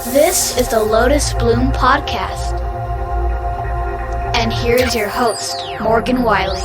This is the Lotus Bloom Podcast. And here is your host, Morgan Wiley.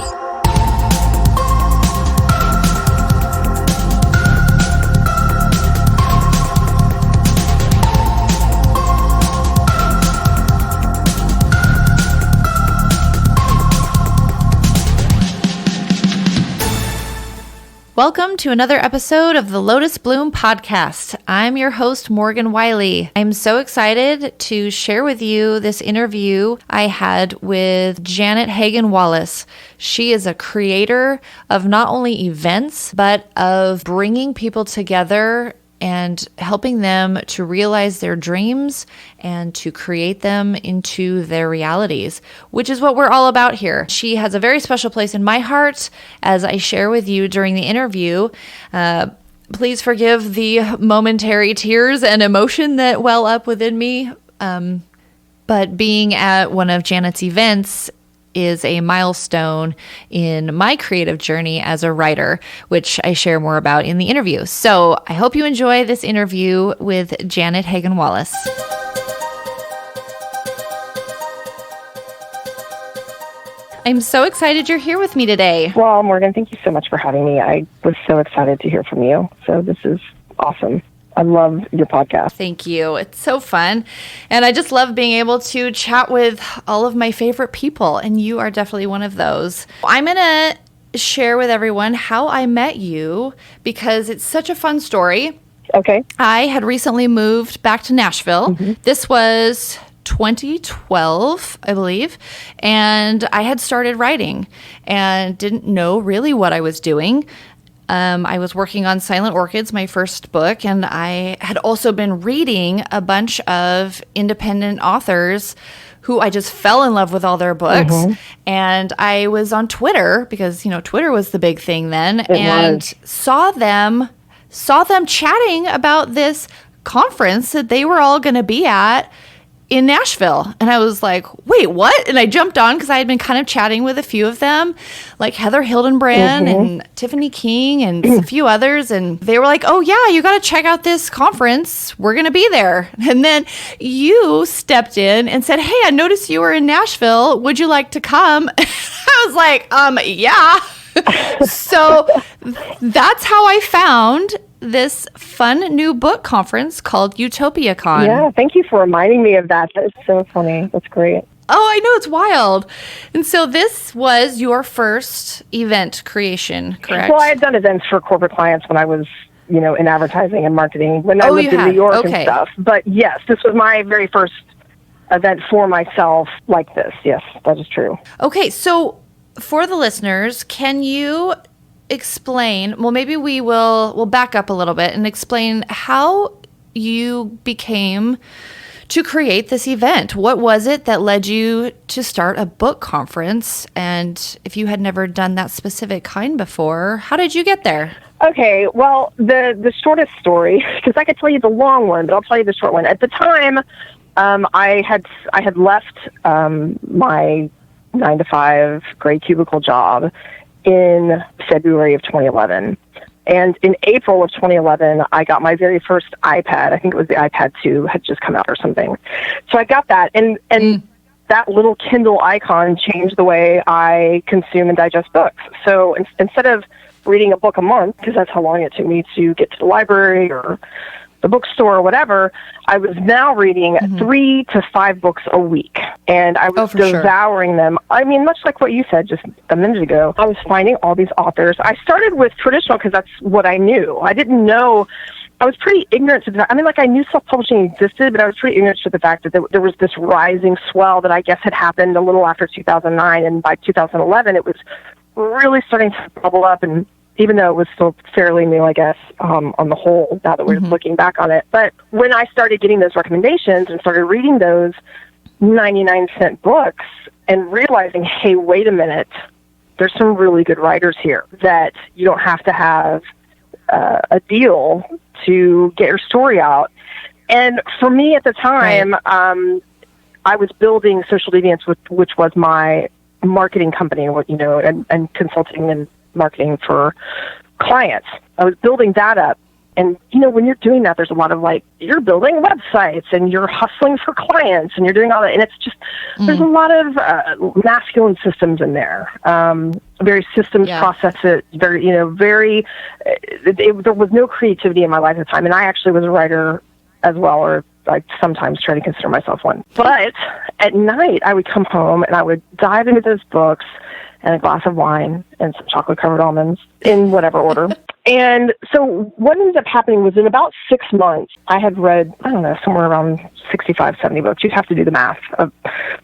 Welcome to another episode of the Lotus Bloom Podcast. I'm your host, Morgan Wiley. I'm so excited to share with you this interview I had with Hagan Wallace. She is a creator of not only events, but of bringing people together and helping them to realize their dreams and to create them into their realities, which is what we're all about here. She has a very special place in my heart, as I share with you during the interview. Please forgive the momentary tears and emotion that well up within me. But being at one of Janet's events is a milestone in my creative journey as a writer, which I share more about in the interview. So I hope you enjoy this interview with Hagan Wallace. I'm so excited you're here with me today. Well, Morgan, thank you so much for having me. I was so excited to hear from you. So this is awesome. I love your podcast. Thank you. It's so fun. And I just love being able to chat with all of my favorite people. And you are definitely one of those. I'm going to share with everyone how I met you because it's such a fun story. Okay. I had recently moved back to Nashville. This was 2012, I believe. And I had started writing and didn't know really what I was doing. I was working on Silent Orchids, my first book, and I had also been reading a bunch of independent authors who I just fell in love with all their books. And I was on Twitter because, Twitter was the big thing then, and saw them chatting about this conference that they were all going to be at in Nashville. And I was like, wait, what? And I jumped on because I had been kind of chatting with a few of them, like Heather Hildenbrand and Tiffany King and a few others. And they were like, oh yeah, you got to check out this conference. We're going to be there. And then you stepped in and said, hey, I noticed you were in Nashville. Would you like to come? I was like, yeah. So that's how I found this fun new book conference called UtopiaCon. Yeah, thank you for reminding me of that. That's so funny. That's great. Oh, I know, it's wild. And so this was your first event creation, correct? Well, I had done events for corporate clients when I was, in advertising and marketing when I lived in New York and stuff. But yes, this was my very first event for myself like this. Yes, that is true. Okay, so for the listeners, can you explain, well, maybe we'll back up a little bit and explain how you became to create this event. What was it that led you to start a book conference? And if you had never done that specific kind before, how did you get there? Okay, well, the shortest story, because I could tell you the long one, but I'll tell you the short one. At the time, I had left my 9-to-5 gray cubicle job in February of 2011. And in April of 2011, I got my very first iPad. I think it was the iPad 2 had just come out or something. So I got that. And that little Kindle icon changed the way I consume and digest books. So instead of reading a book a month, because that's how long it took me to get to the library or the bookstore or whatever, I was now reading 3 to 5 books a week. And I was devouring them. I mean, much like what you said just a minute ago, I was finding all these authors. I started with traditional because that's what I knew. I didn't know. I was pretty ignorant to that. I mean, like I knew self-publishing existed, but I was pretty ignorant to the fact that there was this rising swell that I guess had happened a little after 2009. And by 2011, it was really starting to bubble up, and even though it was still fairly new, I guess, on the whole, now that we're looking back on it. But when I started getting those recommendations and started reading those 99-cent books and realizing, hey, wait a minute, there's some really good writers here that you don't have to have a deal to get your story out. And for me at the time, I was building Social Deviance, which was my marketing company, and consulting and marketing for clients. I was building that up And, when you're doing that, there's a lot of like, you're building websites and you're hustling for clients and you're doing all that. And it's just, there's a lot of masculine systems in there. Very systems, processes, very, there was no creativity in my life at the time. And I actually was a writer as well, or I sometimes try to consider myself one. But at night, I would come home and I would dive into those books and a glass of wine and some chocolate-covered almonds in whatever order. And so what ended up happening was in about 6 months, I had read, I don't know, somewhere around 65, 70 books. You'd have to do the math of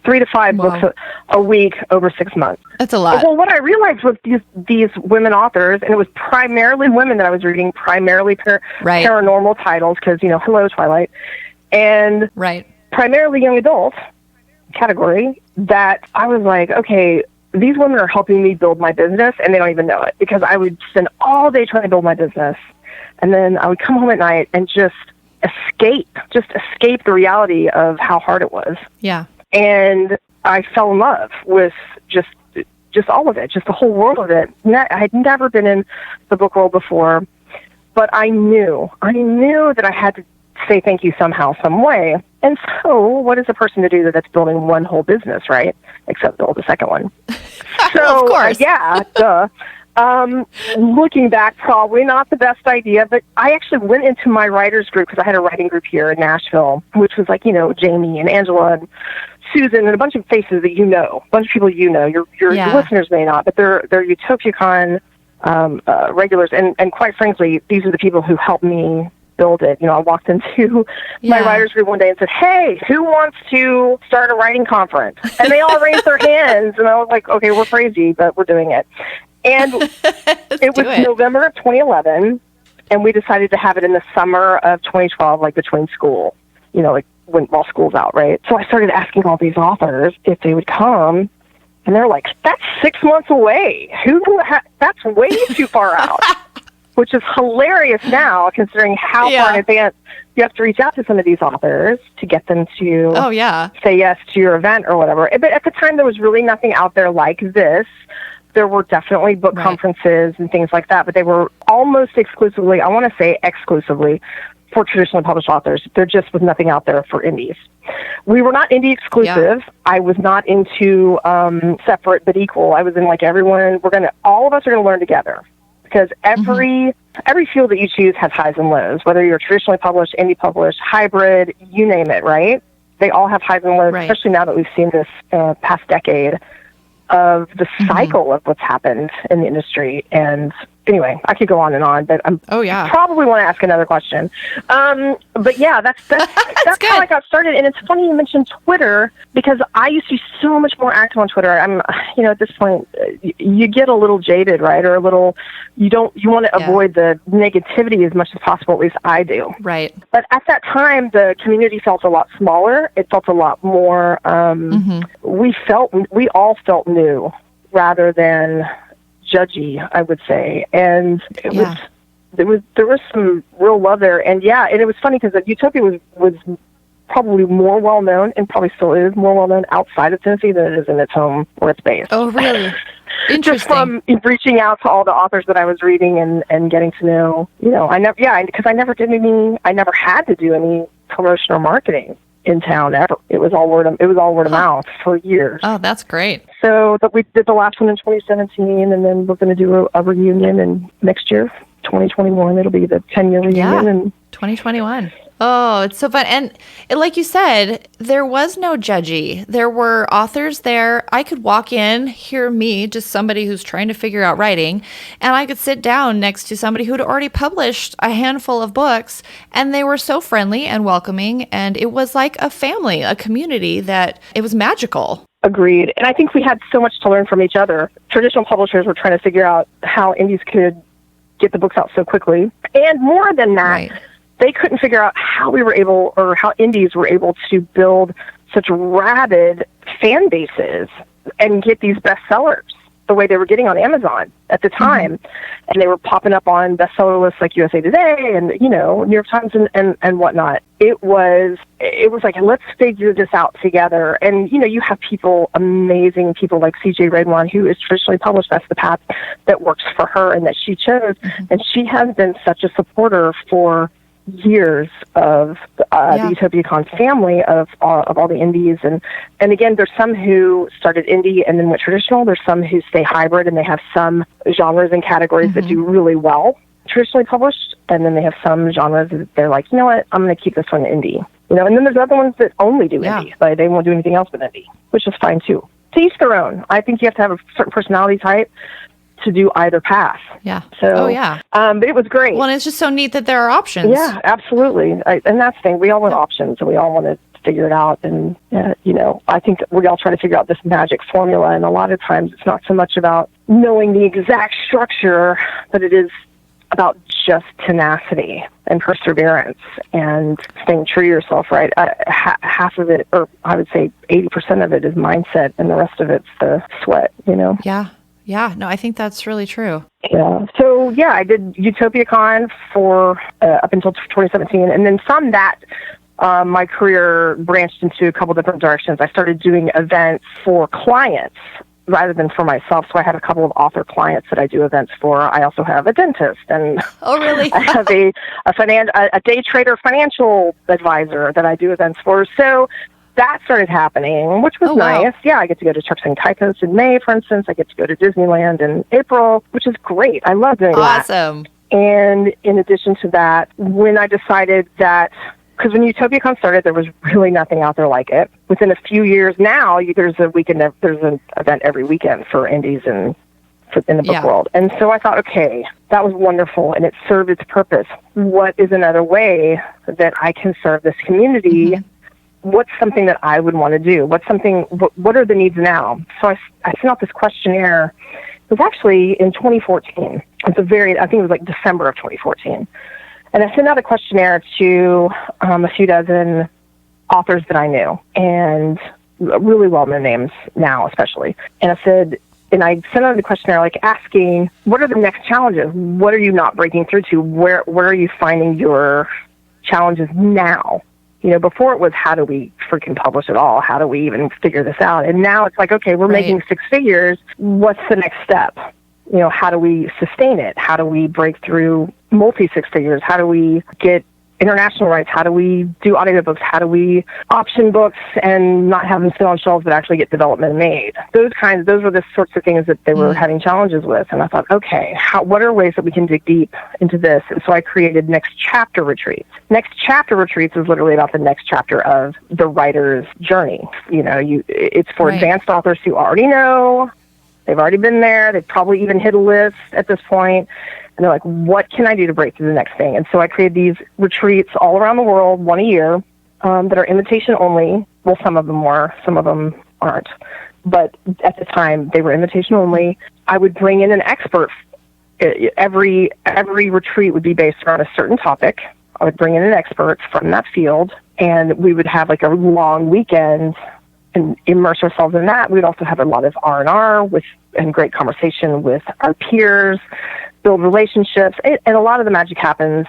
3 to 5 books a week over 6 months. That's a lot. Well, what I realized was these women authors, and it was primarily women that I was reading, primarily paranormal titles, because, hello, Twilight, and primarily young adult category, that I was like, okay, these women are helping me build my business, and they don't even know it, because I would spend all day trying to build my business, and then I would come home at night and just escape the reality of how hard it was. Yeah. And I fell in love with just all of it, just the whole world of it. I had never been in the book world before, but I knew that I had to say thank you somehow, some way. And so what is a person to do that's building one whole business, right? Except build the second one. So, of course. Duh. Looking back, probably not the best idea, but I actually went into my writers group, because I had a writing group here in Nashville, which was like, Jamie and Angela and Susan and a bunch of faces that a bunch of people your listeners may not, but they're UtopiaCon regulars, and quite frankly, these are the people who helped me build it. I walked into my writers group one day and said, hey, who wants to start a writing conference? And they all raised their hands, and I was like, okay, we're crazy, but we're doing it. And it was November of 2011, and we decided to have it in the summer of 2012, like between school, while school's out, right? So I started asking all these authors if they would come, and they're like, that's 6 months away. That's way too far out. Which is hilarious now, considering how far in advance you have to reach out to some of these authors to get them to say yes to your event or whatever. But at the time, there was really nothing out there like this. There were definitely book conferences and things like that, but they were almost exclusively, I want to say exclusively, for traditionally published authors. There just was nothing out there for indies. We were not indie exclusive. Yeah. I was not into separate but equal. I was in like everyone, all of us are going to learn together. Because every field that you choose has highs and lows, whether you're traditionally published, indie published, hybrid, you name it, right? They all have highs and lows, especially now that we've seen this past decade of the cycle of what's happened in the industry. And anyway, I could go on and on, but probably want to ask another question. But yeah, that's how I got started. And it's funny you mentioned Twitter, because I used to be so much more active on Twitter. I'm, at this point, you get a little jaded, right? Or you want to avoid the negativity as much as possible. At least I do. Right. But at that time, the community felt a lot smaller. It felt a lot more, we all felt new rather than judgy, I would say. And there was some real love there. And and it was funny because Utopia was probably more well known, and probably still is more well known outside of Tennessee than it is in its home where it's based. Oh, really? Interesting. Just from reaching out to all the authors that I was reading and getting to know, because I never had to do any promotion or marketing in town ever. It was all word of mouth for years. Oh, that's great. So we did the last one in 2017, and then we're going to do a reunion in next year, 2021. It'll be the 10-year reunion. And 2021. Oh, it's so fun. And like you said, there was no judgy. There were authors there. I could walk in, hear me, just somebody who's trying to figure out writing, and I could sit down next to somebody who'd already published a handful of books, and they were so friendly and welcoming, and it was like a family, a community that it was magical. Agreed. And I think we had so much to learn from each other. Traditional publishers were trying to figure out how indies could get the books out so quickly. And more than that, they couldn't figure out how indies were able to build such rabid fan bases and get these bestsellers. the way they were getting on Amazon at the time. And they were popping up on bestseller lists like USA Today and, you know, New York Times and whatnot. It was like, let's figure this out together. And, you know, you have amazing people like CJ Redwan, who is traditionally published. That's the path that works for her and that she chose. And she has been such a supporter for years of the UtopiaCon family of all the indies. And again, there's some who started indie and then went traditional. There's some who stay hybrid and they have some genres and categories that do really well traditionally published. And then they have some genres that they're like, you know what, I'm going to keep this one indie. You know, and then there's other ones that only do indie. Like they won't do anything else but indie, which is fine too. To each their own. I think you have to have a certain personality type to do either path. Yeah. So, but it was great. Well, and it's just so neat that there are options. Yeah, absolutely. And that's the thing. We all want options and we all want to figure it out. And, you know, I think we all try to figure out this magic formula. And a lot of times it's not so much about knowing the exact structure, but it is about just tenacity and perseverance and staying true to yourself, right? Half of it, or I would say 80% of it is mindset and the rest of it's the sweat, you know? Yeah. Yeah, no, I think that's really true. Yeah. So, yeah, I did UtopiaCon for up until 2017. And then from that, my career branched into a couple different directions. I started doing events for clients rather than for myself. So I have a couple of author clients that I do events for. I also have a dentist. And oh, really? I have a day trader financial advisor that I do events for. So that started happening, which was nice. Yeah, I get to go to Turks and Caicos in May, for instance. I get to go to Disneyland in April, which is great. I love doing that. Awesome. And in addition to that, when I decided that, because when UtopiaCon started, there was really nothing out there like it. Within a few years now, there's an event every weekend for indies and in the book world. And so I thought, okay, that was wonderful, and it served its purpose. What is another way that I can serve this community? What's something that I would want to do? What are the needs now? So I sent out this questionnaire. It was actually in 2014. I think it was like December of 2014. And I sent out a questionnaire to a few dozen authors that I knew, and really well-known names now especially. And I sent out the questionnaire like asking, what are the next challenges? What are you not breaking through to? Where are you finding your challenges now? You know, before it was, how do we freaking publish it all? How do we even figure this out? And now it's like, okay, we're making six figures. What's the next step? You know, how do we sustain it? How do we break through multi-six figures? How do we get international rights? How do we do audiobooks? How do we option books and not have them sit on shelves but actually get development made? Those were the sorts of things that they were having challenges with. And I thought, okay, what are ways that we can dig deep into this? And so I created Next Chapter Retreats. Next Chapter Retreats is literally about the next chapter of the writer's journey. You know, it's for advanced authors who already know, they've already been there, they've probably even hit a list at this point. And they're like, what can I do to break through the next thing? And so I created these retreats all around the world, one a year, that are invitation only. Well, some of them were, some of them aren't. But at the time, they were invitation only. I would bring in an expert. Every retreat would be based around a certain topic. I would bring in an expert from that field, and we would have like a long weekend and immerse ourselves in that. We'd also have a lot of R&R and great conversation with our peers, build relationships, and a lot of the magic happens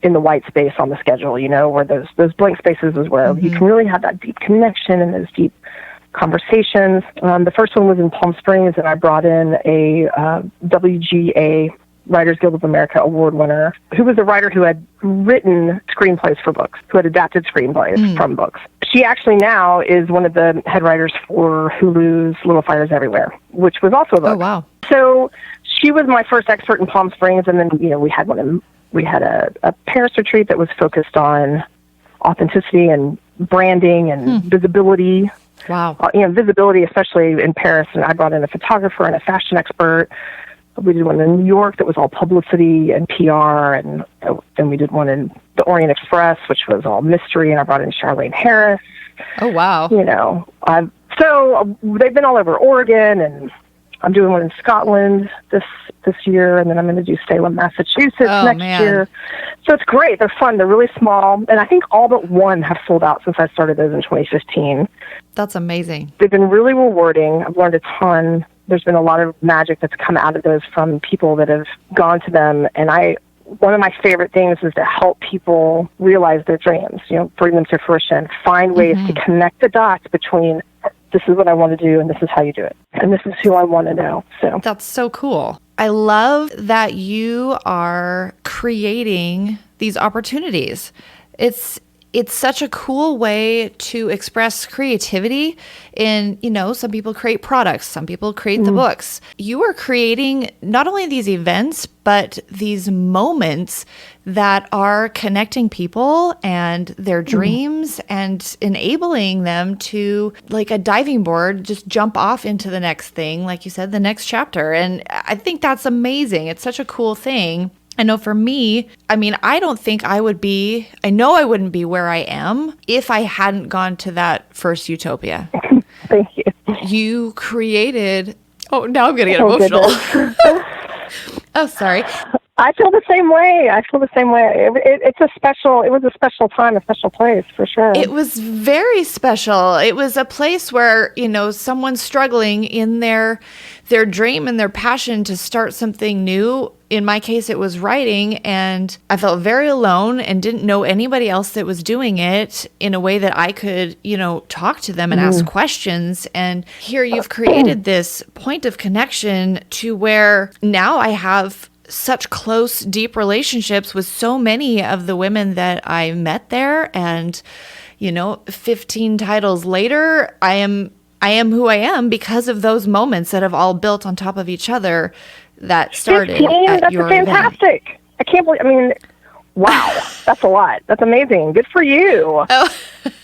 in the white space on the schedule, you know, where those blank spaces is where you can really have that deep connection and those deep conversations. The first one was in Palm Springs, and I brought in a WGA, Writers Guild of America award winner, who was a writer who had written screenplays for books, who had adapted screenplays from books. She actually now is one of the head writers for Hulu's Little Fires Everywhere, which was also a book. Oh, wow. So she was my first expert in Palm Springs, and then, you know, we had a Paris retreat that was focused on authenticity and branding and visibility. Wow. You know, visibility, especially in Paris, and I brought in a photographer and a fashion expert. We did one in New York that was all publicity and PR, and we did one in the Orient Express, which was all mystery, and I brought in Charlene Harris. Oh, wow. You know, so they've been all over Oregon, and I'm doing one in Scotland this year, and then I'm going to do Salem, Massachusetts next year. So it's great. They're fun. They're really small, and I think all but one have sold out since I started those in 2015. That's amazing. They've been really rewarding. I've learned a ton. there's been a lot of magic that's come out of those from people that have gone to them. And one of my favorite things is to help people realize their dreams, bring them to fruition, find ways to connect the dots between this is what I want to do and this is how you do it. And this is who I want to know. So that's so cool. I love that you are creating these opportunities. It's such a cool way to express creativity in, some people create products, some people create the books. You are creating not only these events, but these moments that are connecting people and their dreams and enabling them to, like a diving board, just jump off into the next thing, like you said, the next chapter. And I think that's amazing. It's such a cool thing. I know for me, I don't think I wouldn't be where I am if I hadn't gone to that first Utopia. Thank you. You created, now I'm going to get emotional. Oh, sorry. I feel the same way. It was a special time, a special place for sure. It was very special. It was a place where, someone's struggling in their dream and their passion to start something new. In my case, it was writing, and I felt very alone and didn't know anybody else that was doing it in a way that I could, talk to them and ask questions. And here you've created this point of connection to where now I have such close, deep relationships with so many of the women that I met there. And, 15 titles later, I am who I am because of those moments that have all built on top of each other that started 15? at That's your fantastic. Event. I can't believe, wow, that's a lot. That's amazing. Good for you. Oh.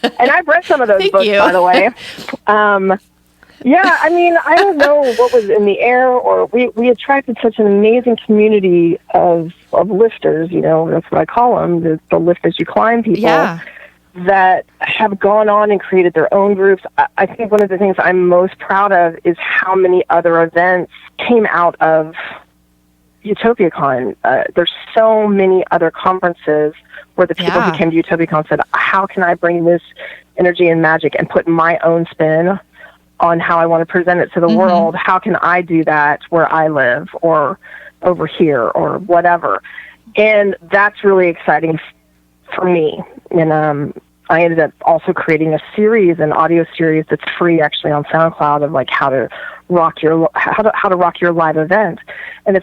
And I've read some of those books, by the way. Yeah, I don't know what was in the air, or we attracted such an amazing community of lifters, that's what I call them, the lift as you climb people. Yeah. That have gone on and created their own groups. I think one of the things I'm most proud of is how many other events came out of UtopiaCon. There's so many other conferences where the people who came to UtopiaCon said, how can I bring this energy and magic and put my own spin on how I want to present it to the world? How can I do that where I live or over here or whatever? And that's really exciting for me. And I ended up also creating an audio series that's free actually on SoundCloud of like how to rock your live event. And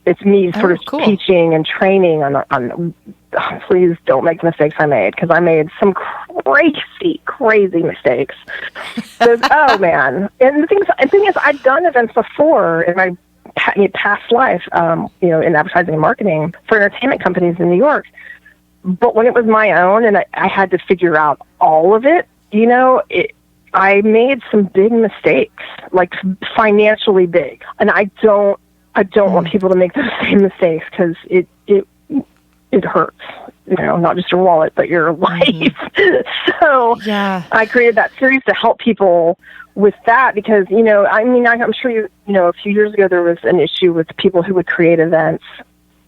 it's me sort of teaching and training on please don't make the mistakes I made, because I made some crazy mistakes. Oh man. And the thing is I'd done events before in my past life, in advertising and marketing for entertainment companies in New York. But when it was my own and I had to figure out all of it, I made some big mistakes, like financially big. And I don't want people to make those same mistakes, because it hurts, not just your wallet, but your life. So I created that series to help people with that, because, I'm sure a few years ago there was an issue with people who would create events.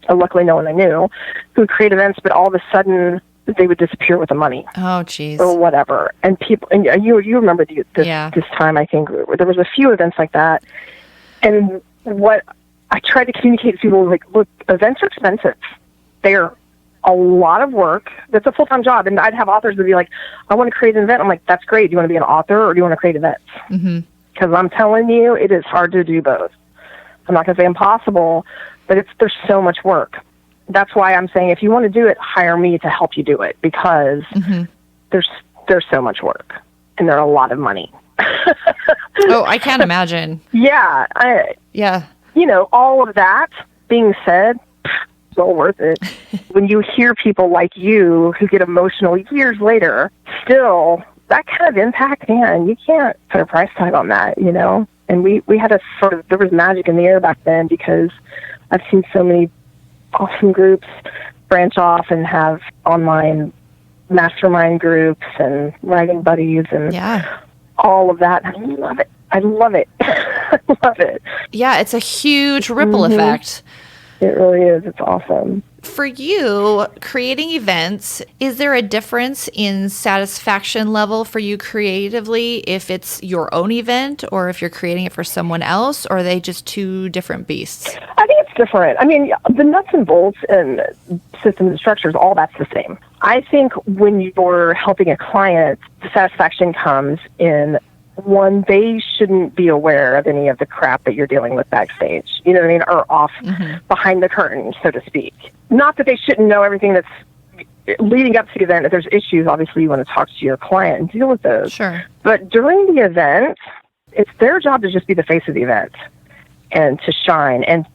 Luckily, no one I knew who would create events, but all of a sudden they would disappear with the money. Oh, geez. Or whatever. And people, and you remember this time, I think, where there was a few events like that. And what I tried to communicate to people was like, look, events are expensive. They're a lot of work. That's a full-time job. And I'd have authors that would be like, I want to create an event. I'm like, that's great. Do you want to be an author or do you want to create events? Because I'm telling you, it is hard to do both. I'm not going to say impossible, but there's so much work. That's why I'm saying if you want to do it, hire me to help you do it, because there's so much work and they're a lot of money. Oh, I can't imagine. Yeah. All of that being said, it's all worth it. When you hear people like you who get emotional years later, still, that kind of impact, man, you can't put a price tag on that, And we had there was magic in the air back then, because I've seen so many awesome groups branch off and have online mastermind groups and writing buddies and all of that. I love it. I love it. I love it. Yeah, it's a huge ripple effect. It really is. It's awesome. For you, creating events, is there a difference in satisfaction level for you creatively if it's your own event or if you're creating it for someone else, or are they just two different beasts? I think it's different. I mean, the nuts and bolts and systems and structures, all that's the same. I think when you're helping a client, the satisfaction comes in, one, they shouldn't be aware of any of the crap that you're dealing with backstage, you know what I mean, or off behind the curtain, so to speak. Not that they shouldn't know everything that's leading up to the event. If there's issues, obviously you want to talk to your client and deal with those. Sure. But during the event, it's their job to just be the face of the event and to shine. And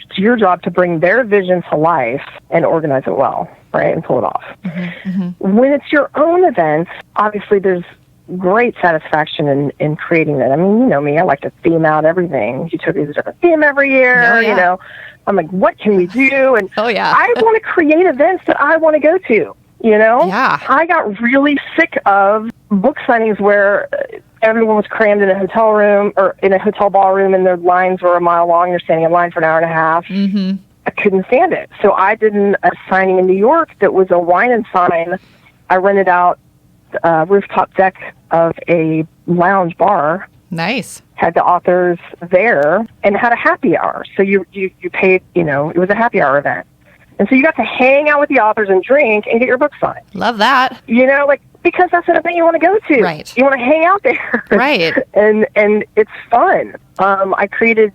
it's your job to bring their vision to life and organize it well, right, and pull it off. When it's your own event, obviously there's great satisfaction in creating that. I mean, you know me, I like to theme out everything. Utopia's a different theme every year, you know. I'm like, what can we do? And I want to create events that I want to go to, you know? Yeah. I got really sick of book signings where everyone was crammed in a hotel room or in a hotel ballroom and their lines were a mile long. You're standing in line for an hour and a half. I couldn't stand it. So I did a signing in New York that was a wine and sign. I rented out rooftop deck of a lounge bar. Nice. Had the authors there and had a happy hour. So you paid, you know, it was a happy hour event. And so you got to hang out with the authors and drink and get your book signed. Love that. You know, like, because that's an event you want to go to. Right. You want to hang out there. Right. and it's fun. I created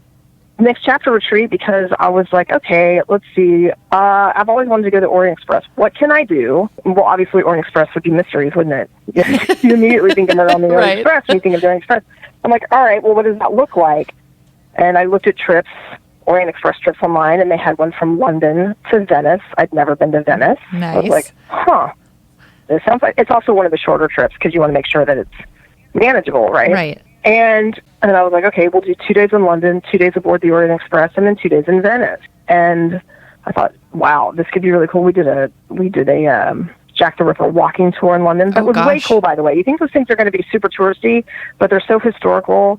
Next Chapter Retreat because I was like, okay, let's see. I've always wanted to go to Orient Express. What can I do? Well, obviously Orient Express would be mysteries, wouldn't it? You immediately think of it on the Orient Express and you think of the Orient Express. I'm like, all right, well, what does that look like? And I looked at trips, Orient Express trips online, and they had one from London to Venice. I'd never been to Venice. Nice. I was like, this sounds like, it's also one of the shorter trips because you want to make sure that it's manageable, right? Right. And I was like, okay, we'll do 2 days in London, 2 days aboard the Orient Express, and then 2 days in Venice. And I thought, wow, this could be really cool. We did a Jack the Ripper walking tour in London. That was way cool, by the way. You think those things are going to be super touristy, but they're so historical.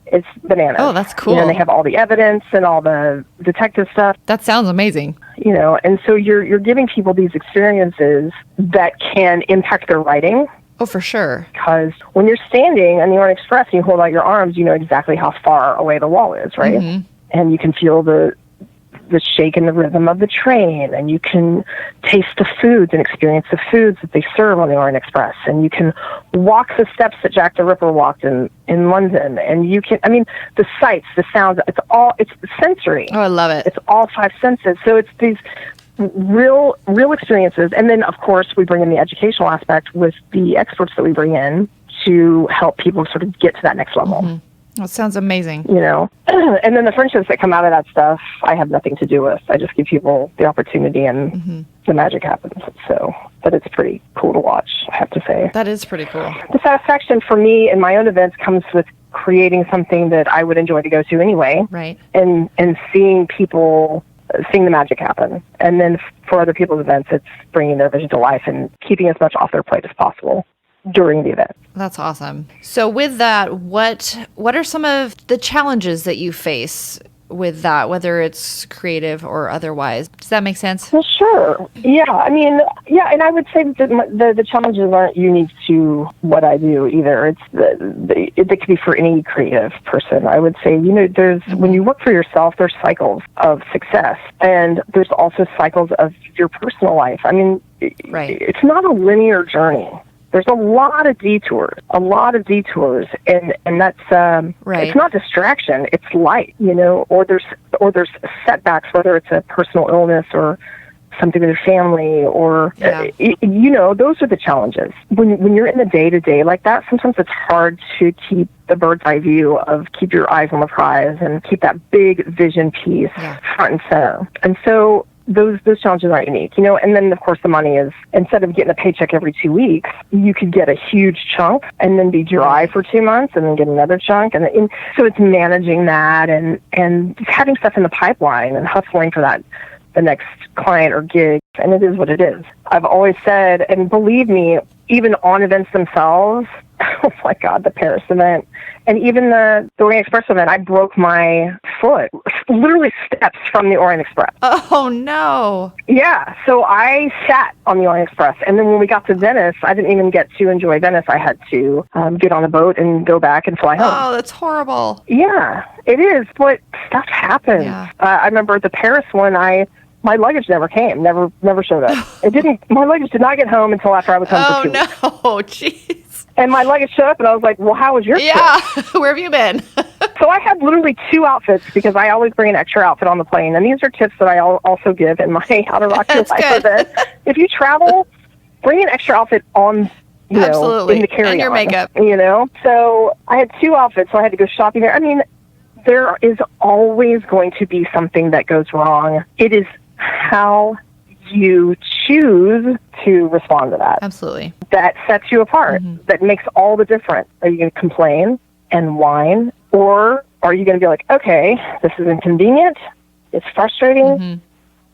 It's bananas. Oh, that's cool. You know, they have all the evidence and all the detective stuff. That sounds amazing. You know, and so you're giving people these experiences that can impact their writing. Oh, for sure. Because when you're standing on the Orient Express and you hold out your arms, you know exactly how far away the wall is, right? And you can feel the shake and the rhythm of the train, and you can taste the foods and experience the foods that they serve on the Orient Express, and you can walk the steps that Jack the Ripper walked in London, and you can, I mean, the sights, the sounds, it's sensory. Oh, I love it. It's all five senses. So it's these real experiences. And then, of course, we bring in the educational aspect with the experts that we bring in to help people sort of get to that next level. That sounds amazing. You know, and then the friendships that come out of that stuff, I have nothing to do with. I just give people the opportunity and the magic happens. So, but it's pretty cool to watch, I have to say. That is pretty cool. The satisfaction for me in my own events comes with creating something that I would enjoy to go to anyway. Right. And seeing people, seeing the magic happen. And then for other people's events, it's bringing their vision to life and keeping as much off their plate as possible during the event. That's awesome. So with that, what are some of the challenges that you face with that, whether it's creative or otherwise? Does that make sense? Well, sure. Yeah, I mean, yeah, and I would say that the challenges aren't unique to what I do either. It's it could be for any creative person. I would say, you know, there's when you work for yourself, there's cycles of success, and there's also cycles of your personal life. I mean, it's not a linear journey. There's a lot of detours, and that's it's not distraction, it's light, you know, or there's setbacks, whether it's a personal illness or something with your family, or you know, those are the challenges. When you're in the day-to-day like that, sometimes it's hard to keep the bird's eye view of keep your eyes on the prize and keep that big vision piece front and center. And so those challenges aren't unique, you know. And then, of course, the money is, instead of getting a paycheck every 2 weeks, you could get a huge chunk and then be dry for 2 months and then get another chunk. And so it's managing that and having stuff in the pipeline and hustling for that, the next client or gig. and it is what it is. I've always said, and believe me, even on events themselves, oh my God, the Paris event, and even the Orient Express event, I broke my foot, literally steps from the Orient Express. Oh, no. Yeah, so I sat on the Orient Express, and then when we got to Venice, I didn't even get to enjoy Venice. I had to get on a boat and go back and fly home. Oh, that's horrible. Yeah, it is, but stuff happens. Yeah. I remember the Paris one, my luggage never came, never showed up. My luggage did not get home until after I was home for 2 weeks. Oh, no. Jeez. And my luggage showed up, and I was like, well, how was your trip? Yeah. Where have you been? So I had literally 2 outfits because I always bring an extra outfit on the plane. And these are tips that I also give in my How to Rock Your Life event. If you travel, bring an extra outfit on, Absolutely. in the carry-on. And your makeup. So I had 2 outfits, so I had to go shopping there. I mean, there is always going to be something that goes wrong. It is how you choose to respond to that. Absolutely. That sets you apart. Mm-hmm. That makes all the difference. Are you going to complain and whine, or are you going to be like, okay, this is inconvenient, it's frustrating, mm-hmm.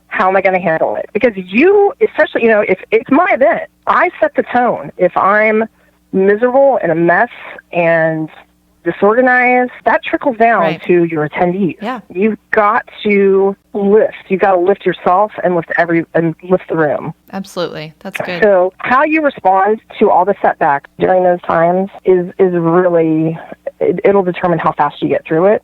how am I going to handle it? Because you, especially, if it's my event, I set the tone. If I'm miserable and a mess and disorganized, that trickles down to your attendees. Yeah. You've got to lift. You've got to lift yourself and lift the room. Absolutely. That's good. So how you respond to all the setbacks during those times is really, it'll determine how fast you get through it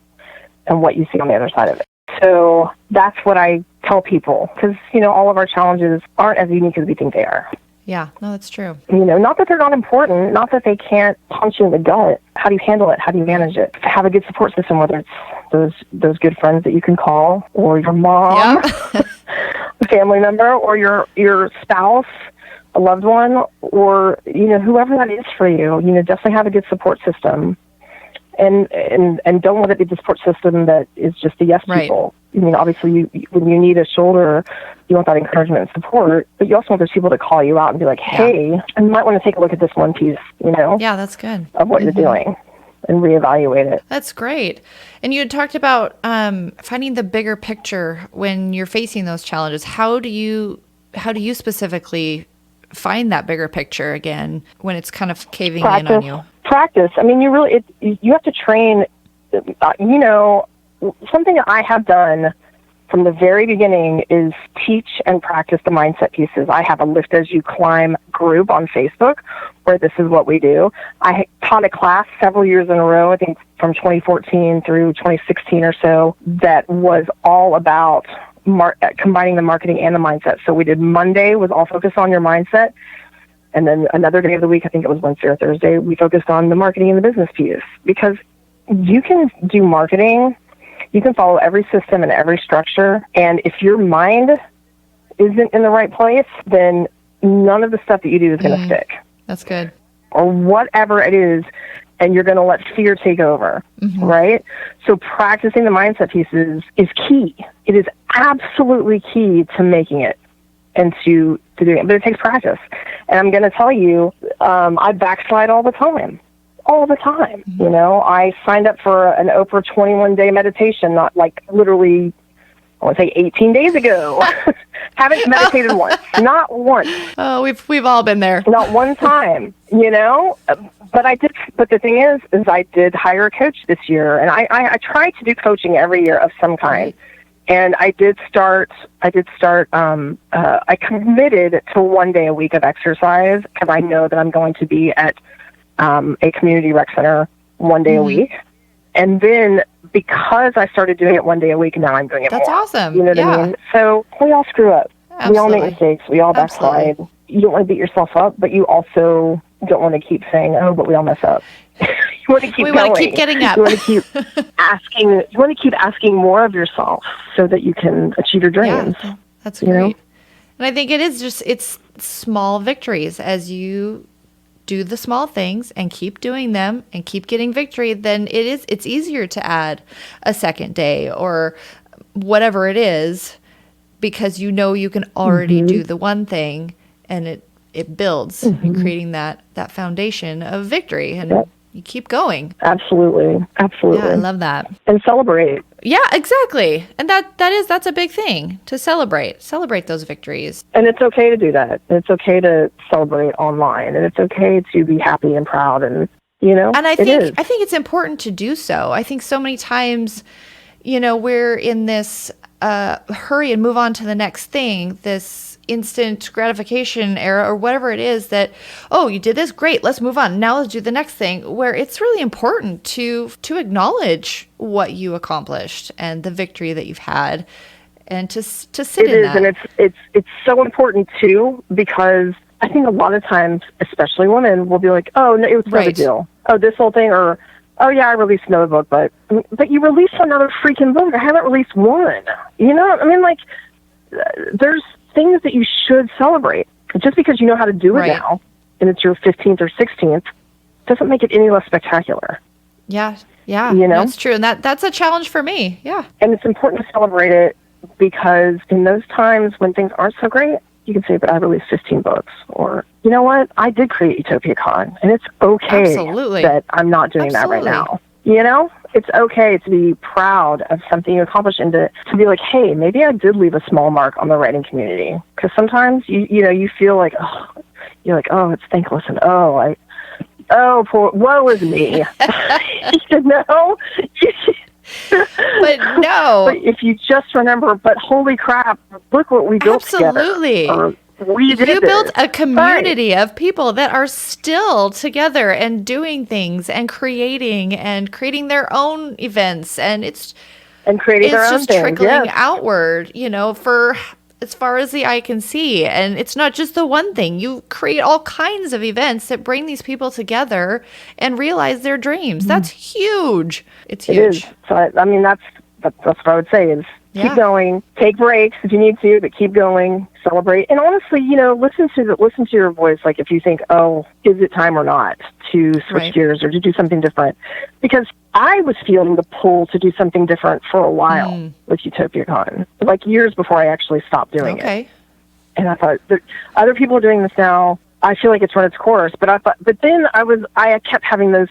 and what you see on the other side of it. So that's what I tell people, because, all of our challenges aren't as unique as we think they are. Yeah, no, that's true. Not that they're not important, not that they can't punch you in the gut. How do you handle it? How do you manage it? Have a good support system, whether it's those good friends that you can call, or your mom, a family member, or your spouse, a loved one, or, whoever that is for you. Definitely have a good support system. And don't let it be the support system that is just the yes people. Obviously, when you need a shoulder, you want that encouragement and support, but you also want those people to call you out and be like, hey, you might want to take a look at this one piece, Yeah, that's good. of what you're doing and reevaluate it. That's great. And you had talked about finding the bigger picture when you're facing those challenges. How do you specifically find that bigger picture again when it's kind of caving in on you? Practice. I mean, you have to train. Something that I have done from the very beginning is teach and practice the mindset pieces. I have a Lift As You Climb group on Facebook where this is what we do. I taught a class several years in a row, I think from 2014 through 2016 or so, that was all about combining the marketing and the mindset. So we did Monday was all focused on your mindset. And then another day of the week, I think it was Wednesday or Thursday, we focused on the marketing and the business piece. Because you can do marketing, you can follow every system and every structure, and if your mind isn't in the right place, then none of the stuff that you do is going to stick. That's good. Or whatever it is, and you're going to let fear take over, right? So practicing the mindset pieces is key. It is absolutely key to making it and to doing it, but it takes practice. And I'm going to tell you, I backslide all the time. I signed up for an Oprah 21-day meditation, not like literally, I want to say 18 days ago. Haven't meditated once, not once. Oh, we've all been there. Not one time, But I did. But the thing is I did hire a coach this year, and I try to do coaching every year of some kind. And I committed to 1 day a week of exercise because I know that I'm going to be at a community rec center 1 day a week. And then because I started doing it 1 day a week, now I'm doing it That's more. awesome. You know what I mean? So we all screw up. Absolutely. We all make mistakes. We all backslide. You don't want to beat yourself up, but you also don't want to keep saying, oh, but we all mess up. You want to keep going. We want to keep getting up. You want to keep asking. You want to keep asking more of yourself so that you can achieve your dreams. Yeah, that's great. And I think it's small victories. As you do the small things and keep doing them and keep getting victory, then it's easier to add a second day or whatever it is, because you can already do the one thing, and it builds and creating that foundation of victory. And you keep going. Absolutely. Absolutely. Yeah, I love that. And celebrate. Yeah, exactly. And that's a big thing to celebrate those victories. And it's okay to do that. It's okay to celebrate online, and it's okay to be happy and proud, and And I think it's important to do so. I think so many times, we're in this hurry and move on to the next thing, this instant gratification era or whatever it is that, oh, you did this, great, let's move on. Now let's do the next thing, where it's really important to acknowledge what you accomplished and the victory that you've had, and to sit in that. And it's so important too, because I think a lot of times, especially women, will be like, oh, no, it was no big deal. Oh, this whole thing, or oh yeah, I released another book, but you released another freaking book. I haven't released one. I mean, like, there's things that you should celebrate. Just because you know how to do it now, and it's your 15th or 16th, doesn't make it any less spectacular. Yeah, that's true, and that's a challenge for me. Yeah, and it's important to celebrate it, because in those times when things aren't so great, you can say, but I released 15 books, or, you know what, I did create Utopia Con, and it's okay that I'm not doing that right now. It's okay to be proud of something you accomplished, and to be like, hey, maybe I did leave a small mark on the writing community. Because sometimes, you feel like, oh, you're like, oh, it's thankless, and poor, woe is me. But no. But if you just remember, but holy crap, look what we built together. Absolutely. You built a community of people that are still together and doing things and creating their own events, and it's just trickling outward, for as far as the eye can see. And it's not just the one thing. You create all kinds of events that bring these people together and realize their dreams. That's huge. It's huge. It is. So I mean, that's what I would say is, keep going, take breaks if you need to, but keep going, celebrate. And honestly, listen to your voice. Like, if you think, oh, is it time or not to switch gears or to do something different? Because I was feeling the pull to do something different for a while with Utopia Con, like years before I actually stopped doing it. And I thought, other people are doing this now. I feel like it's run its course. But then I kept having those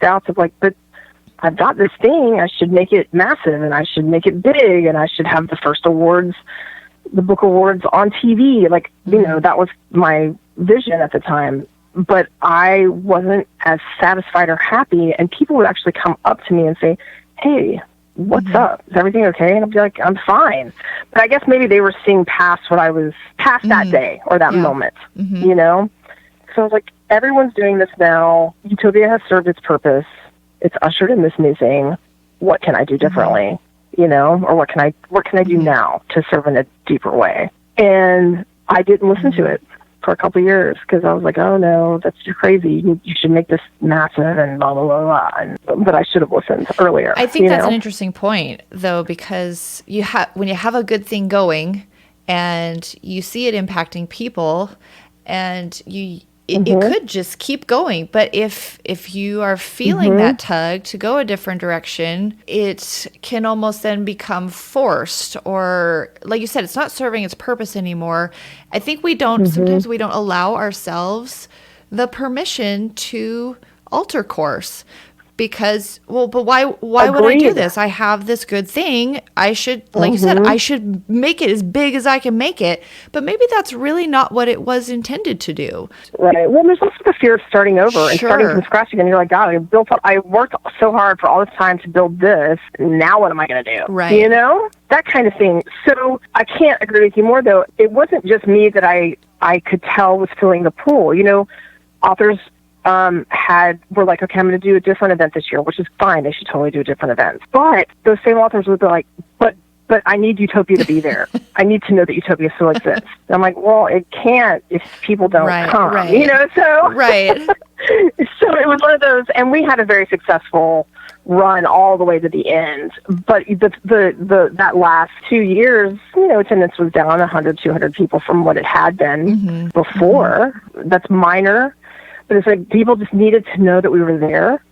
doubts of like, but I've got this thing, I should make it massive, and I should make it big, and I should have the first awards, the book awards on TV. Like, that was my vision at the time. But I wasn't as satisfied or happy, and people would actually come up to me and say, hey, what's up? Is everything okay? And I'd be like, I'm fine. But I guess maybe they were seeing past that day or that moment, So I was like, everyone's doing this now. Utopia has served its purpose. It's ushered in this new thing. What can I do differently? Or what can I do now to serve in a deeper way? And I didn't listen to it for a couple of years, because I was like, oh no, that's too crazy. You should make this massive and blah, blah, blah, blah. But I should have listened earlier. I think that's an interesting point, though, because when you have a good thing going and you see it impacting people, and it could just keep going. But if you are feeling that tug to go a different direction, it can almost then become forced, or like you said, it's not serving its purpose anymore. I think sometimes we don't allow ourselves the permission to alter course, because, but why would I do this? I have this good thing. I should, like you said, I should make it as big as I can make it. But maybe that's really not what it was intended to do. Right. Well, there's also the fear of starting over and starting from scratch again. You're like, God, I worked so hard for all this time to build this. Now what am I going to do? Right. That kind of thing. So I can't agree with you more, though. It wasn't just me that I could tell was feeling the pull. Authors were like, okay, I'm going to do a different event this year, which is fine. They should totally do a different event. But those same authors would be like, but I need Utopia to be there. I need to know that Utopia still exists. And I'm like, well, it can't if people don't come, so. Right. So it was one of those, and we had a very successful run all the way to the end. But that last 2 years, attendance was down 100, 200 people from what it had been before. That's minor. But it's like people just needed to know that we were there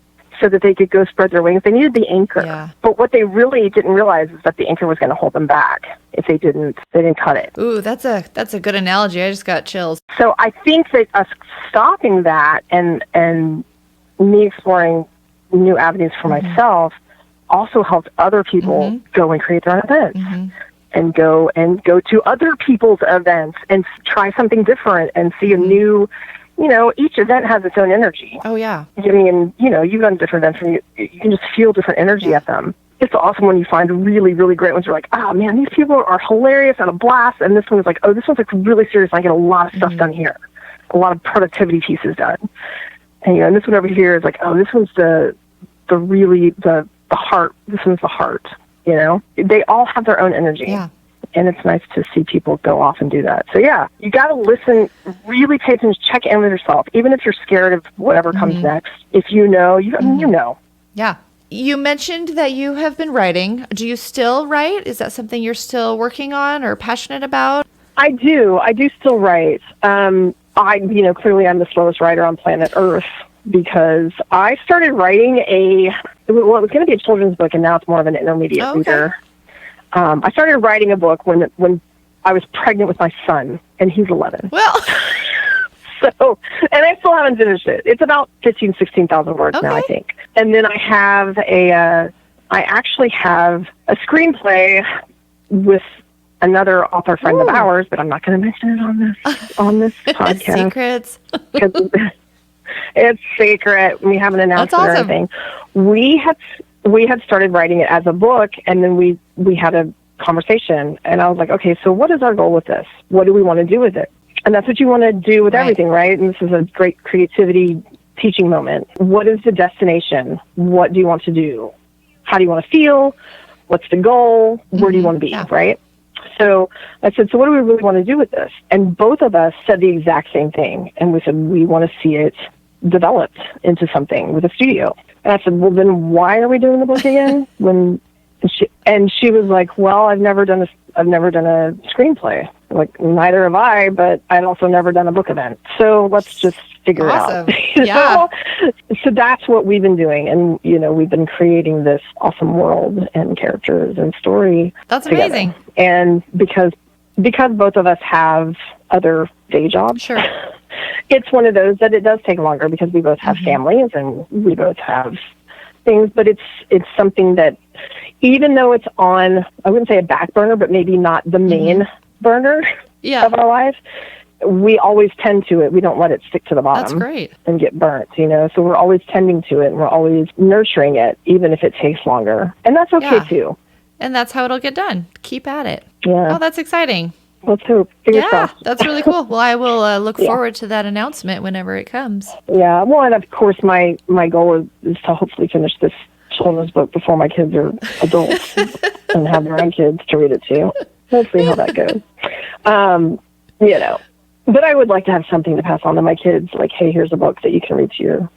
so that they could go spread their wings. They needed the anchor. Yeah. But what they really didn't realize is that the anchor was going to hold them back if they didn't cut it. Ooh, that's a good analogy. I just got chills. So I think that us stopping that and me exploring new avenues for myself also helped other people go and create their own events and go to other people's events and try something different and see a new, each event has its own energy. Oh, yeah. I mean, you've done different events and you can just feel different energy at them. It's awesome when you find really, really great ones. You're like, oh, man, these people are hilarious and a blast. And this one's like, oh, this one's like really serious. I get a lot of stuff done here, a lot of productivity pieces done. And, this one over here is like, oh, this one's the heart. This one's the heart, They all have their own energy. Yeah. And it's nice to see people go off and do that. So, yeah, you got to listen, really pay attention, check in with yourself, even if you're scared of whatever comes next. If you know. Yeah. You mentioned that you have been writing. Do you still write? Is that something you're still working on or passionate about? I do. I do still write. Clearly I'm the slowest writer on planet Earth because I started writing it was going to be a children's book, and now it's more of an intermediate reader. I started writing a book when I was pregnant with my son, and he's 11. Well... So, and I still haven't finished it. It's about 16,000 words now, I think. And then I actually have a screenplay with another author friend of ours, but I'm not going to mention it on this podcast. Secrets. It's secret. We haven't announced it or anything. We had started writing it as a book, and then we had a conversation, and I was like, okay, so what is our goal with this? What do we want to do with it? And that's what you want to do with everything, right? And this is a great creativity teaching moment. What is the destination? What do you want to do? How do you want to feel? What's the goal? Where do you want to be, right? So I said, so what do we really want to do with this? And both of us said the exact same thing. And we said, we want to see it developed into something with a studio. And I said, well, then why are we doing the book again? And she was like, well, I've never done a screenplay. Like, neither have I, but I'd also never done a book event. So let's just figure it out. Yeah. So that's what we've been doing. And, we've been creating this awesome world and characters and story. That's together. amazing. And because both of us have other day jobs, sure, it's one of those that it does take longer because we both have families and we both have things, but it's something that even though it's on, I wouldn't say a back burner, but maybe not the main burner of our life, we always tend to it. We don't let it stick to the bottom. That's great. And get burnt, So we're always tending to it and we're always nurturing it, even if it takes longer. And that's okay too. And that's how it'll get done. Keep at it. Yeah. Oh, that's exciting. Let's hope. Fingers crossed. That's really cool. Well, I will look forward to that announcement whenever it comes. Yeah. Well, and of course, my goal is to hopefully finish this children's book before my kids are adults and have their own kids to read it to. We'll see how that goes. But I would like to have something to pass on to my kids, like, hey, here's a book that you can read to your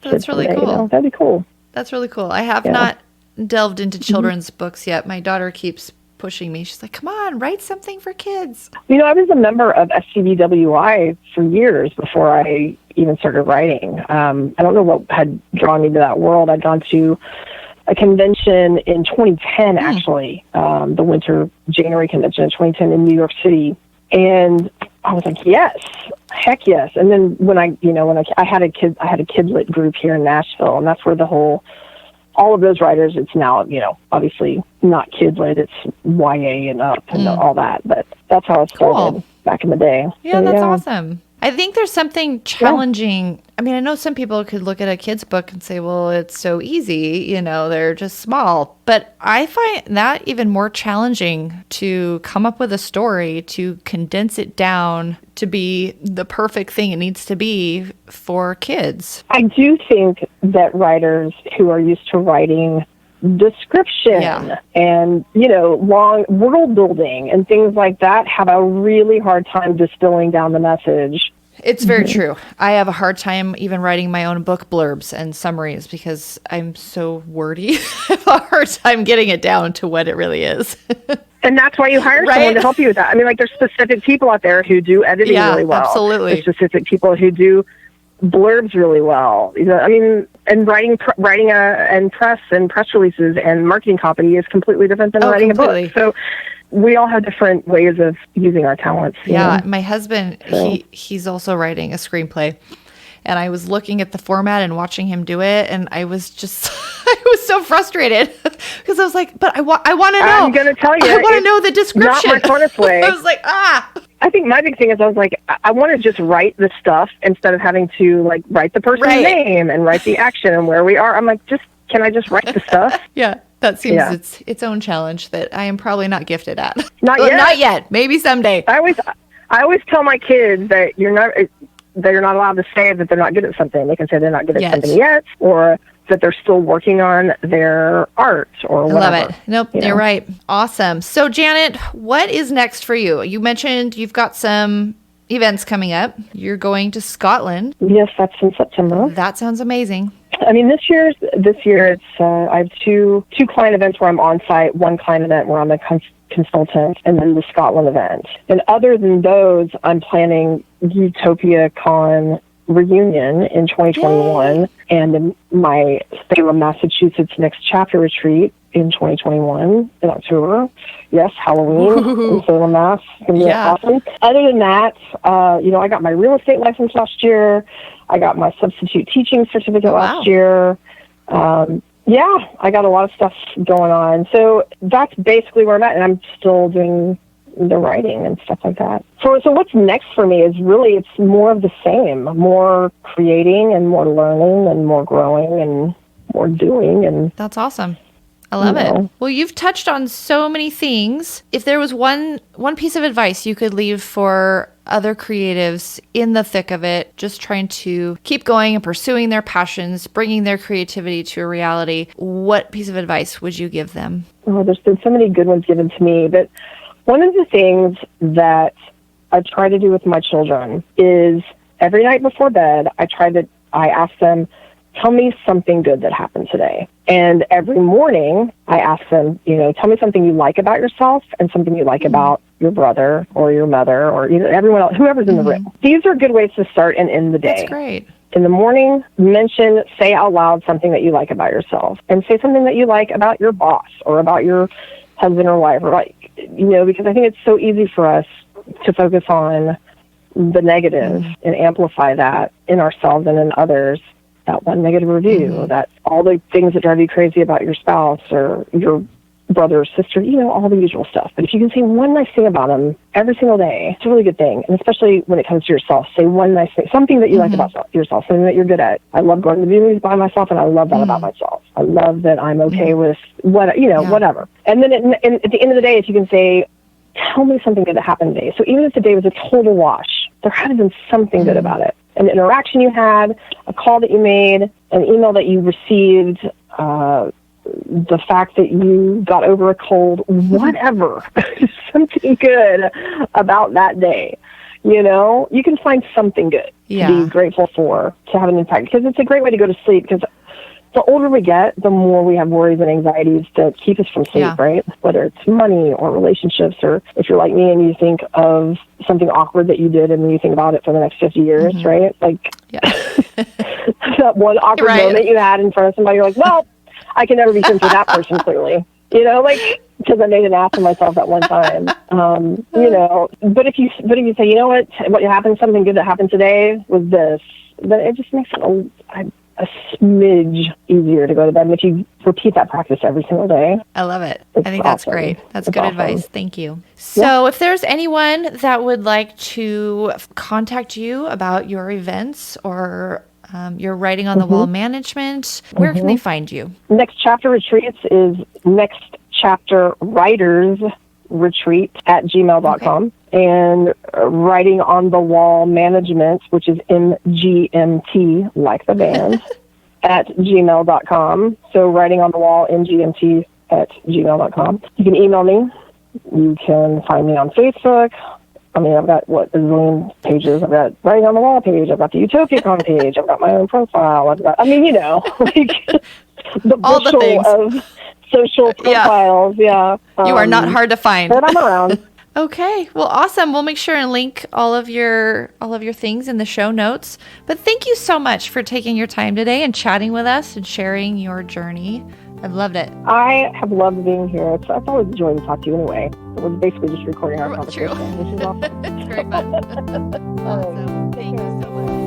kids. That's really cool. That'd be cool. That's really cool. I have not delved into children's books yet. My daughter keeps pushing me. She's like, come on, write something for kids. I was a member of SCBWI for years before I even started writing. I don't know what had drawn me to that world. I'd gone to a convention in 2010, actually, the Winter January convention in 2010 in New York City. And I was like, yes, heck yes. And then when I had a kidlit group here in Nashville, and that's where all of those writers, it's now, obviously not kidlit, it's YA and up and all that. But that's how it started back in the day. Yeah, so, that's awesome. I think there's something challenging. Yeah. I mean, I know some people could look at a kid's book and say, well, it's so easy, they're just small. But I find that even more challenging to come up with a story, to condense it down to be the perfect thing it needs to be for kids. I do think that writers who are used to writing description and, long world building and things like that have a really hard time distilling down the message. It's very true. I have a hard time even writing my own book blurbs and summaries because I'm so wordy. I have a hard time getting it down to what it really is. And that's why you hire someone to help you with that. I mean, there's specific people out there who do editing really well. Absolutely. There's specific people who do blurbs really well. And writing and press releases and marketing copy is completely different than writing a book. So we all have different ways of using our talents. Yeah, my husband, he's also writing a screenplay. and I was looking at the format and watching him do it, and I was just, I was so frustrated because I was like, but I want to know. I'm going to tell you. I want to know the description. Not my smartest way. I was like, I think my big thing is I was like, I want to just write the stuff instead of having to like write the person's name and write the action and where we are. I'm like, can I just write the stuff? Yeah. That seems its own challenge that I am probably not gifted at. Not yet. Not yet. Maybe someday. I always tell my kids that they're not allowed to say that they're not good at something. They can say they're not good at something yet, or that they're still working on their art or whatever. I love it. Nope, you're right. Awesome. So Janet, what is next for you? You mentioned you've got some events coming up. You're going to Scotland. Yes, that's in September. That sounds amazing. I mean, this year it's I have two client events where I'm on site, one client event where I'm a consultant, and then the Scotland event. And other than those, I'm planning Utopia Con reunion in 2021. Yay. And then my Salem, Massachusetts next chapter retreat in 2021 in October. Yes, Halloween in Salem, Mass. It's going to be awesome. Other than that, I got my real estate license last year. I got my substitute teaching certificate last year. I got a lot of stuff going on. So that's basically where I'm at, and I'm still doing the writing and stuff like that. So what's next for me is really, it's more of the same, more creating and more learning and more growing and more doing. And that's awesome. I love it. Well, you've touched on so many things. If there was one piece of advice you could leave for other creatives in the thick of it, just trying to keep going and pursuing their passions, bringing their creativity to a reality, what piece of advice would you give them? Oh, there's been so many good ones given to me, but one of the things that I try to do with my children is every night before bed, I ask them, tell me something good that happened today. And every morning I ask them, tell me something you like about yourself and something you like about your brother or your mother or everyone else, whoever's in the room. These are good ways to start and end the day. That's great. In the morning, say out loud something that you like about yourself, and say something that you like about your boss or about your husband or wife, or because I think it's so easy for us to focus on the negative and amplify that in ourselves and in others. That one negative review, that all the things that drive you crazy about your spouse or your brother or sister, all the usual stuff. But if you can say one nice thing about them every single day, it's a really good thing. And especially when it comes to yourself, say one nice thing, something that you like about yourself, something that you're good at. I love going to the movies by myself, and I love that about myself. I love that I'm okay with whatever. And then at the end of the day, if you can say, tell me something good that happened today. So even if the day was a total wash, there had been something good about it. An interaction you had, a call that you made, an email that you received, the fact that you got over a cold, whatever, something good about that day. You can find something good to be grateful for, to have an impact, because it's a great way to go to sleep, because the older we get, the more we have worries and anxieties that keep us from sleep, right? Whether it's money or relationships, or if you're like me and you think of something awkward that you did and you think about it for the next 50 years, right? Like that one awkward moment you had in front of somebody, you're like, well, I can never be friends with that person, clearly. Because I made an ass of myself at one time. But if you say, what happened, something good that happened today was this, then it just makes it a smidge easier to go to bed. And if you repeat that practice every single day. I love it. I think that's great. That's good advice. Thank you. So if there's anyone that would like to contact you about your events or your writing on the wall management, where can they find you? Next Chapter Retreats is Next Chapter Writers Retreat at gmail.com. And Writing on the Wall Management, which is MGMT, like the band, at gmail.com. So Writing on the Wall, MGMT at gmail.com. You can email me. You can find me on Facebook. I mean, I've got, a zillion pages. I've got Writing on the Wall page. I've got the UtopiaCon page. I've got my own profile. Like the bushel of social profiles. Yeah. You are not hard to find. But I'm around. Okay. Well, awesome. We'll make sure and link all of your things in the show notes. But thank you so much for taking your time today and chatting with us and sharing your journey. I've loved it. I have loved being here. It's always a joy to talk to you anyway. We're basically just recording our conversation, which is awesome. It's very fun. Awesome. Thank you so much.